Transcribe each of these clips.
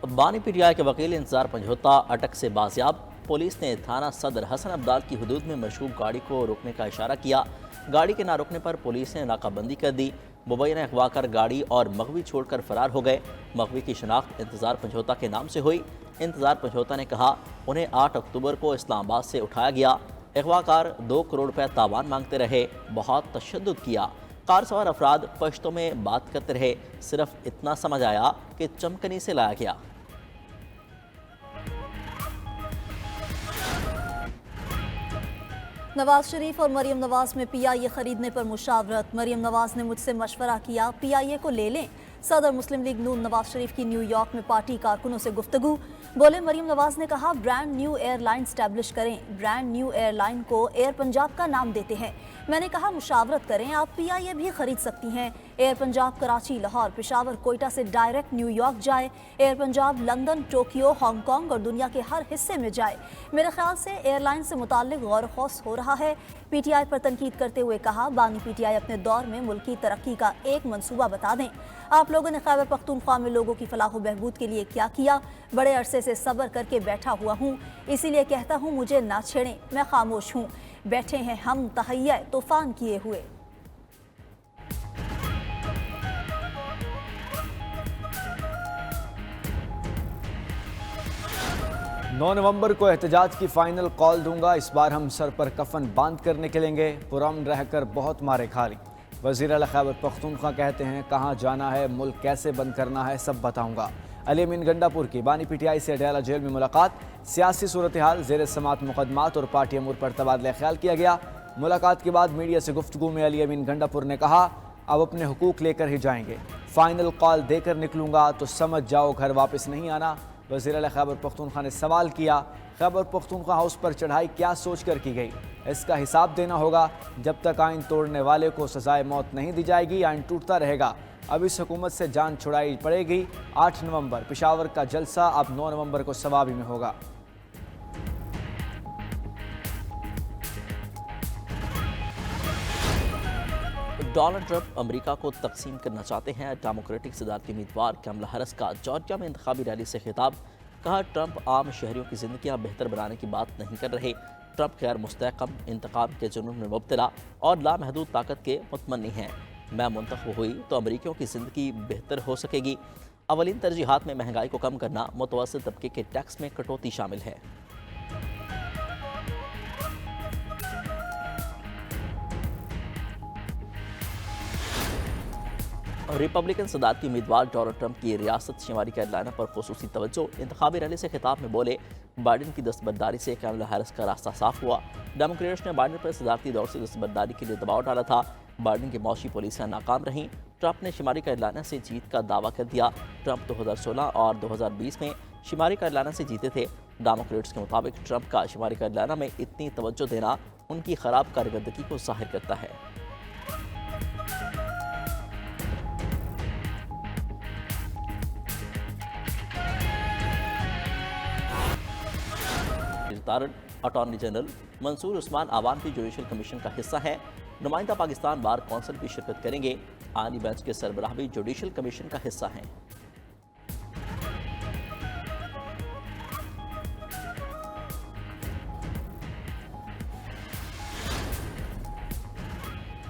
बानी पीटीआई के वकील इंतजार पंजोता अटक से बाजियाब। पुलिस ने थाना सदर हसन अब्दाल की हदूद में मशरूब गाड़ी को रोकने का इशारा किया। गाड़ी के ना रुकने पर पुलिस ने नाकाबंदी कर दी। मुबैना अगवा कर गाड़ी और मगवी छोड़कर फरार हो गए। मगवी की शनाख्त इंतजार पंजोता के नाम से हुई। इंतजार पंजोता ने कहा उन्हें 8 अक्टूबर को इस्लामाबाद से उठाया गया। अगवाकार 2 करोड़ रुपये तावान मांगते रहे, बहुत तशद्दुद किया। कार सवार अफराद पश्तों में बात करते रहे, सिर्फ इतना समझ आया कि चमकनी से लाया गया। नवाज शरीफ और मरियम नवाज में पीआईए खरीदने पर मुशावरत। मरियम नवाज ने मुझसे मशवरा किया, पीआईए को ले लें। सदर मुस्लिम लीग नून नवाज शरीफ की न्यूयॉर्क में पार्टी कारकुनों से गुफ्तगू। बोले मरियम नवाज ने कहा ब्रांड न्यू एयरलाइन स्टैब्लिश करें। ब्रांड न्यू एयरलाइन को एयर पंजाब का नाम देते हैं। मैंने कहा मुशावरत करें, आप पीआईए भी खरीद सकती हैं। एयर पंजाब कराची, लाहौर, पेशावर, कोयटा से डायरेक्ट न्यूयॉर्क जाए। Air Punjab London, Tokyo, Hong Kong और दुनिया के हर हिस्से में जाए। मेरे ख्याल से एयरलाइन से मुताल्लिक गौर खौस हो रहा है। पीटीआई पर तनकीद करते हुए कहा बानी पीटीआई अपने दौर में मुल्क की तरक्की का एक मंसूबा बता दें। आप लोगों ने खैबर पख्तूनख्वा में लोगों की फलाह बहबूद के लिए क्या किया? बड़े अरसे से सब्र करके बैठा हुआ हूँ, इसीलिए कहता हूँ मुझे ना छेड़ें, मैं खामोश हूँ। बैठे हैं हम तहैया तूफान किए हुए। 9 नवंबर को एहतजाज की फाइनल कॉल दूंगा। इस बार हम सर पर कफन बांध कर निकलेंगे। पुरअमन रहकर बहुत मारे खाली। वज़ीर आला खैबर पख्तूनख्वा कहते हैं कहाँ जाना है, मुल्क कैसे बंद करना है, सब बताऊंगा। अली अमीन गंडापुर की बानी पीटीआई से अडयाला जेल में मुलाकात। सियासी सूरत हाल, ज़ेर समात मुकदमात और पार्टी अमूर पर तबादला ख्याल किया गया। मुलाकात के बाद मीडिया से गुफ्तगू में अली अमीन गंडापुर ने कहा अब अपने हुकूक लेकर ही जाएंगे। फाइनल कॉल देकर निकलूंगा तो समझ जाओ घर वापस नहीं आना। वज़ीर आला खैबर पख्तूनख्वा ने सवाल किया खैबर पख्तूनख्वा हाउस पर चढ़ाई क्या सोच कर की गई? इसका हिसाब देना होगा। जब तक आइन तोड़ने वाले को सजाए मौत नहीं दी जाएगी, आइन टूटता रहेगा। अब इस हुकूमत से जान छुड़ाई पड़ेगी। 8 नवंबर पेशावर का जलसा अब 9 नवंबर को सवाबी में होगा। डोनाल्ड ट्रंप अमेरिका को तकसीम करना चाहते हैं। डेमोक्रेटिक सदारती उम्मीदवार कमला हैरिस का जॉर्जिया में इंतखाबी रैली से खिताब। कहा ट्रंप आम शहरियों की जिंदगियां बेहतर बनाने की बात नहीं कर रहे। ट्रंप गैर मुस्तहकम इंतकाम के जुनून में मुब्तला और लामहदूद ताकत के मुतमन्नी हैं। मैं मुंतखब हुई तो अमरीकियों की ज़िंदगी बेहतर हो सकेगी। अवलिन तरजीहात में महंगाई को कम करना, मुतवस्सित तबके के टैक्स में कटौती शामिल है। रिपब्लिकन सदारती उम्मीदवार डोनाल्ड ट्रंप की रियासत शुमारी कैरोलिना पर खुसूसी तवज्जो। इंतखाबी रैली से खिताब में बोले बाइडन की दस्तबरदारी से कमला हैरिस का रास्ता साफ हुआ। डेमोक्रेट्स ने बाइडन पर सदारती दौर से दस्तबरदारी के लिए दबाव डाला था। बाइडन की मौशी पॉलिसियां नाकाम रहीं। ट्रंप ने शुमारी कैरोलिना से जीत का दावा कर दिया। ट्रंप 2016 और 2020 में शुमारी कैरोलिना से जीते थे। डेमोक्रेट्स के मुताबिक ट्रंप का शुमारी कैरोलिना में इतनी तवज्जो देना उनकी खराब कारकर्दगी को जाहिर करता है। अटॉर्नी जनरल मंसूर उस्मान आवाम भी जुडिशल कमीशन का हिस्सा है। नुमाइंदा पाकिस्तान बार कौंसिल भी शिरकत करेंगे। आनी बेंच के सरबराह भी जुडिशल कमीशन का हिस्सा हैं।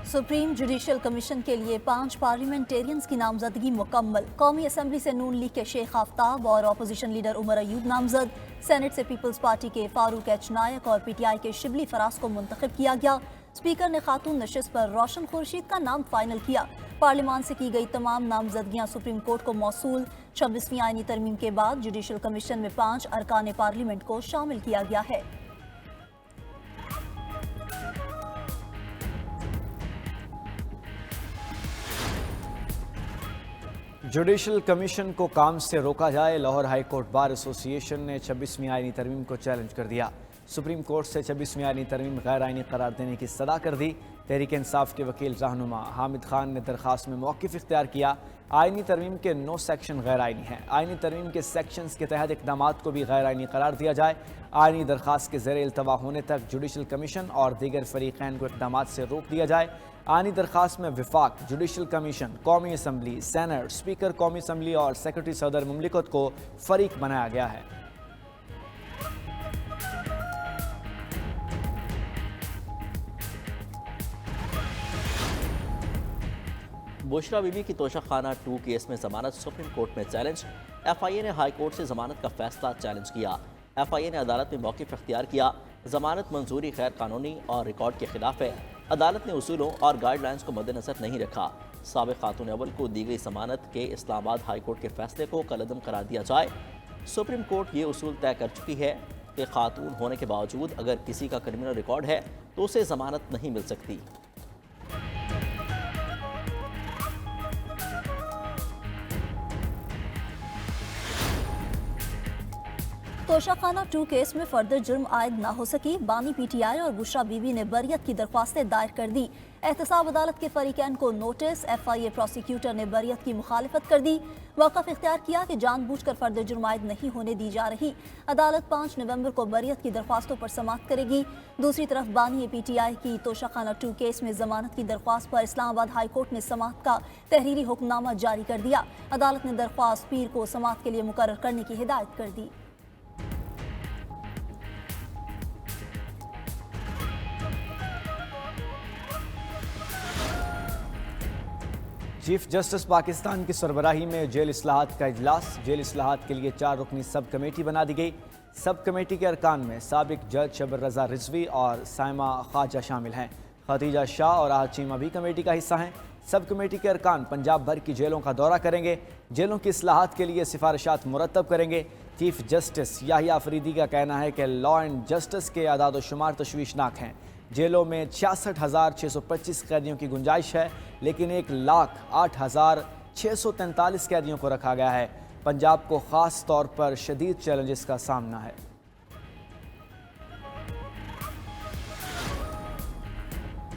सुप्रीम जुडिशल कमीशन के लिए 5 पार्लियामेंटेरियंस की नामजदगी मुकम्मल। कौमी असम्बली से नून लीग के शेख आफ्ताब और अपोजिशन लीडर उमर अयूब नामजद। सेनेट से पीपल्स पार्टी के फारूक एच नायक और पीटीआई के शिबली फराज को मुंतखब किया गया। स्पीकर ने खातून नशिस्त पर रोशन खुर्शीद का नाम फाइनल किया। पार्लियामान से की गई तमाम नामजदगियां सुप्रीम कोर्ट को मौसूल। 26वीं आईनी तरमीम के बाद जुडिशल कमीशन में 5 अरकान पार्लियामेंट को शामिल किया गया है। जुडिशल कमीशन को काम से रोका जाए। Lahore high court bar association ने 26वीं आईनी तरमीम को चैलेंज कर दिया। सुप्रीम कोर्ट से 26वीं आईनी तरमीम गैर आइनी करार देने की सदा कर दी। तहरीक इंसाफ के वकील रहनुमा हामिद खान ने दरख्वास्त में मौक़िफ़ इख्तियार किया। आइनी तरमीम के 9 सेक्शन गैर आइनी हैं। आइनी तरमीम के सेक्शंस के तहत इक़दामात को भी गैर आइनी करार दिया जाए। आइनी दरख्वास्त के ज़ेर इल्तवा होने तक जुडिशल कमीशन और दीगर फरीक़ैन को इक़दामात से रोक दिया जाए। आइनी दरख्वास्त में विफाक, जुडिशल कमीशन, कौमी असम्बली, सेनेट, स्पीकर कौमी असम्बली और सेक्रेटरी सदर मुमलिकत को फ़रीक बनाया गया है। बुशरा बीबी की तोशाखाना 2 केस में जमानत सुप्रीम कोर्ट में चैलेंज। FIA ने हाई कोर्ट से जमानत का फैसला चैलेंज किया। FIA ने अदालत में मौक़िफ़ इख्तियार किया। जमानत मंजूरी गैर कानूनी और रिकॉर्ड के खिलाफ है। अदालत ने उसूलों और गाइडलाइंस को मद्देनजर नहीं रखा। साबिक़ खातून अव्वल को दी गई जमानत के इस्लामाबाद हाई कोर्ट के फैसले को कलअदम करार दिया जाए। सुप्रीम कोर्ट ये उसूल तय कर चुकी है कि खातून होने के बावजूद अगर किसी का क्रिमिनल रिकॉर्ड है तो उसे जमानत नहीं मिल सकती। तोशाखाना 2 केस में फर्दर जुर्म आयद ना हो सकी। बानी PTI और बुशरा बीबी ने बरियत की दरख्वास्तें दायर कर दी। एहतसाब अदालत के फरीकैन को नोटिस। FIA प्रोसिक्यूटर ने बरियत की मुखालिफत कर दी। मौक़िफ़ इख्तियार किया कि जानबूझकर फर्दर जुर्म आयद नहीं होने दी जा रही। अदालत 5 नवंबर को बरियत की दरख्वास्तों पर समाअत करेगी। दूसरी तरफ बानी PTI की तोशाखाना 2 केस में जमानत की दरख्वास्त पर इस्लामाबाद हाई कोर्ट ने समाअत का तहरीरी हुक्मनामा जारी कर दिया। अदालत ने दरख्वास्त पीर को समाअत के लिए मुकर्रर करने की हिदायत कर दी। चीफ जस्टिस पाकिस्तान की सरबराही में जेल इस्लाहात का इजलास। जेल इस्लाहात के लिए 4 रुकनी सब कमेटी बना दी गई। सब कमेटी के अरकान में साबिक जज शबर रजा रिजवी और साइमा ख्वाजा शामिल हैं। खतीजा शाह और आहद चीमा भी कमेटी का हिस्सा हैं। सब कमेटी के अरकान पंजाब भर की जेलों का दौरा करेंगे। जेलों की इस्लाहात के लिए सिफारिशात मुरतब करेंगे। चीफ जस्टिस याहिया अफरीदी का कहना है कि लॉ एंड जस्टिस के आदाद व शुमार तशवीशनाक हैं। जेलों में 66,625 कैदियों की गुंजाइश है, लेकिन 1,08,643 कैदियों को रखा गया है। पंजाब को ख़ास तौर पर शदीद चैलेंजेस का सामना है।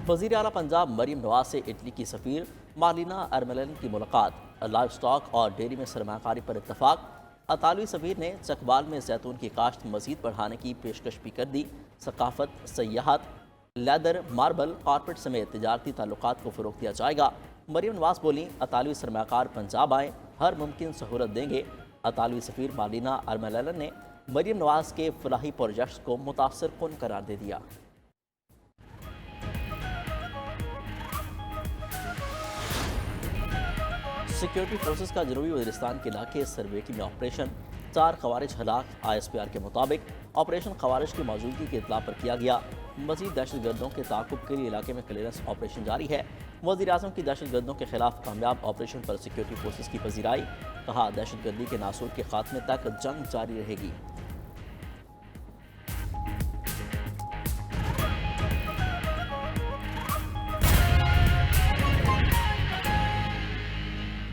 वज़ीर आला पंजाब मरीम नवाज से इटली की सफ़ीर मार्लिना अर्मेलन की मुलाकात। लाइव स्टॉक और डेयरी में सरमाकारी पर इत्तफाक। अतालवी सफ़ीर ने चकवाल में जैतून की काश्त मज़ीद बढ़ाने की पेशकश भी कर दी। सकाफत, सयाहत, लेदर, मार्बल, कारपेट समेत तिजारती ताल्लुकात को फ़रोग़ दिया जाएगा। मरीम नवाज बोली, अतालवी सरमाकार पंजाब आएँ, हर मुमकिन सहूलत देंगे। अतालवी सफ़ीर मार्लिना अर्मेलन ने मरीम नवाज के फलाही प्रोजेक्ट्स को मुतासर कुन करार दे दिया। सिक्योरिटी फोर्सेस का जनूबी वज़ीरिस्तान के इलाके सरवेकी में ऑपरेशन। 4 खवारिज हलाक। ISPR के मुताबिक ऑपरेशन खवारिज की मौजूदगी की इत्तला पर किया गया। मज़ीद दहशतगर्दों के ताक़ुब के लिए इलाके में क्लियरेंस ऑपरेशन जारी है। वज़ीर-ए-आज़म की दहशतगर्दों के खिलाफ कामयाब ऑपरेशन पर सिक्योरिटी फोर्सेस की पजीराई। कहा, दहशतगर्दी के नासूर के खात्मे तक जंग जारी रहेगी।